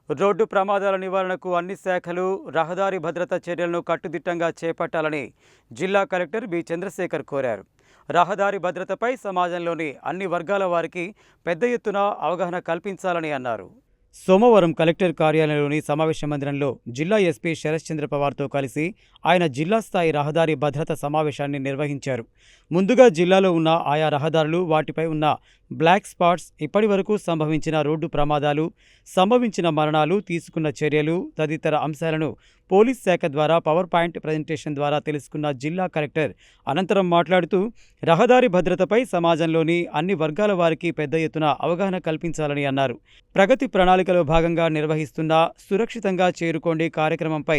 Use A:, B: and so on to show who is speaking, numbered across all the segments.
A: Road ప్రమాదాల నివారణకు అన్ని శాఖలు రహదారి భద్రతా చర్యలను కట్టుదిట్టంగా చేపట్టాలని జిల్లా కలెక్టర్ బి చంద్రశేఖర్ కోరారు. రహదారి భద్రతపై సమాజంలోని అన్ని వర్గాల వారికి పెద్ద ఎత్తున అవగాహన కల్పించాలని అన్నారు. సోమవారం కలెక్టర్ కార్యాలయంలోని సమావేశ మందిరంలో జిల్లా ఎస్పీ శరశ్చంద్ర పవార్తో కలిసి ఆయన జిల్లా స్థాయి రహదారి భద్రత సమావేశాన్ని నిర్వహించారు. ముందుగా జిల్లాలో ఉన్న ఆయా రహదారులు, వాటిపై ఉన్న బ్లాక్ స్పాట్స్, ఇప్పటివరకు సంభవించిన రోడ్డు ప్రమాదాలు, సంభవించిన మరణాలు, తీసుకున్న చర్యలు తదితర అంశాలను పోలీస్ శాఖ ద్వారా పవర్ పాయింట్ ప్రజెంటేషన్ ద్వారా తెలుసుకున్న జిల్లా కలెక్టర్ అనంతరం మాట్లాడుతూ రహదారి భద్రతపై సమాజంలోని అన్ని వర్గాల వారికి పెద్ద ఎత్తున అవగాహన కల్పించాలని అన్నారు. ప్రగతి ప్రణాళికలో భాగంగా నిర్వహిస్తున్న సురక్షితంగా చేరుకోండి కార్యక్రమంపై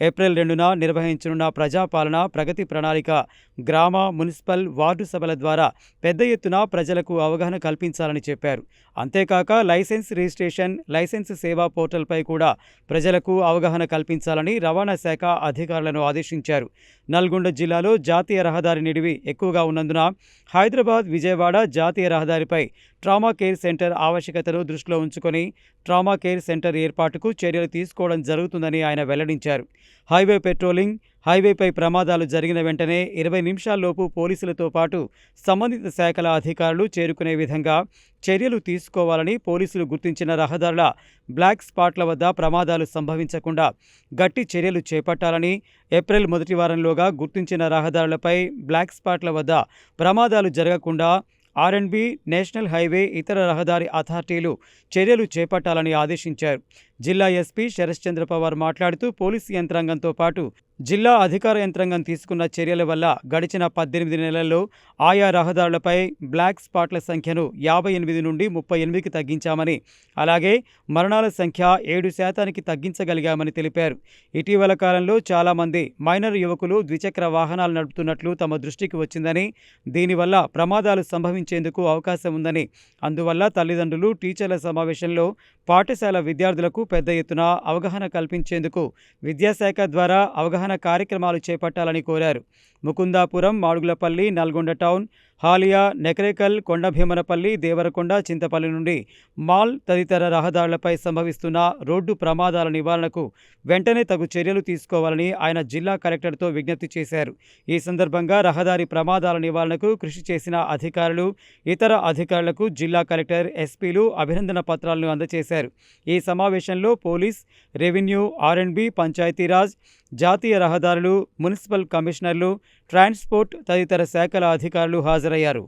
A: ఏప్రిల్ 2న నిర్వహించనున్న ప్రజాపాలన ప్రగతి ప్రణాళిక గ్రామ, మున్సిపల్, వార్డు సభల ద్వారా పెద్ద ఎత్తున ప్రజలకు అవగాహన కల్పించాలని చెప్పారు. అంతేకాక లైసెన్స్ రిజిస్ట్రేషన్, లైసెన్స్ సేవా పోర్టల్పై కూడా ప్రజలకు అవగాహన కల్పించాలని రవాణా శాఖ అధికారులను ఆదేశించారు. నల్గొండ జిల్లాలో జాతీయ రహదారి నిడివి ఎక్కువగా ఉన్నందున హైదరాబాద్, విజయవాడ జాతీయ రహదారిపై ట్రామా కేర్ సెంటర్ ఆవశ్యకతను దృష్టిలో ఉంచుకొని ట్రామా కేర్ సెంటర్ ఏర్పాటుకు చర్యలు తీసుకోవడం జరుగుతుందని ఆయన వెల్లడించారు. హైవే పెట్రోలింగ్, హైవేపై ప్రమాదాలు జరిగిన వెంటనే 20 నిమిషాల్లోపు పోలీసులతో పాటు సంబంధిత శాఖల అధికారులు చేరుకునే విధంగా చర్యలు తీసుకోవాలని, పోలీసులు గుర్తించిన రహదారుల బ్లాక్ స్పాట్ల వద్ద ప్రమాదాలు సంభవించకుండా గట్టి చర్యలు చేపట్టాలని, ఏప్రిల్ మొదటి వారంలోగా గుర్తించిన రహదారులపై బ్లాక్ స్పాట్ల వద్ద ప్రమాదాలు జరగకుండా ఆర్ఎండ్బి, నేషనల్ హైవే, ఇతర రహదారి అథారిటీలు చర్యలు చేపట్టాలని ఆదేశించారు. జిల్లా ఎస్పీ శరశ్చంద్ర పవార్ మాట్లాడుతూ పోలీసు యంత్రాంగంతో పాటు జిల్లా అధికార యంత్రాంగం తీసుకున్న చర్యల వల్ల గడిచిన 18 నెలల్లో ఆయా రహదారులపై బ్లాక్ స్పాట్ల సంఖ్యను 58 నుండి 38కి తగ్గించామని, అలాగే మరణాల సంఖ్య 7% తగ్గించగలిగామని తెలిపారు. ఇటీవల కాలంలో చాలామంది మైనర్ యువకులు ద్విచక్ర వాహనాలు నడుపుతున్నట్లు తమ దృష్టికి వచ్చిందని, దీనివల్ల ప్రమాదాలు సంభవించేందుకు అవకాశం ఉందని, అందువల్ల తల్లిదండ్రులు, టీచర్ల సమావేశంలో పాఠశాల విద్యార్థులకు పెద్ద ఎత్తున అవగాహన కల్పించేందుకు విద్యాశాఖ ద్వారా అవగాహన కార్యక్రమాలు చేపట్టాలని కోరారు. ముకుందాపురం, మాడుగులపల్లి, నల్గొండ టౌన్, హాలియా, నెకరేకల్, కొండభీమనపల్లి, దేవరకొండ, చింతపల్లి నుండి మాల్ తదితర రహదారులపై సంభవిస్తున్న రోడ్డు ప్రమాదాల నివారణకు వెంటనే తగు చర్యలు తీసుకోవాలని ఆయన జిల్లా కలెక్టర్తో విజ్ఞప్తి చేశారు. ఈ సందర్భంగా రహదారి ప్రమాదాల నివారణకు కృషి చేసిన అధికారులు, ఇతర అధికారులకు జిల్లా కలెక్టర్, ఎస్పీలు అభినందన పత్రాలను అందజేశారు. ఈ సమావేశంలో పోలీస్, రెవెన్యూ, ఆర్ఎండ్బి, పంచాయతీరాజ్, జాతీయ రహదారులు, మున్సిపల్ కమిషనర్లు, ట్రాన్స్పోర్ట్ తదితర శాఖల అధికారులు హాజరయ్యారు.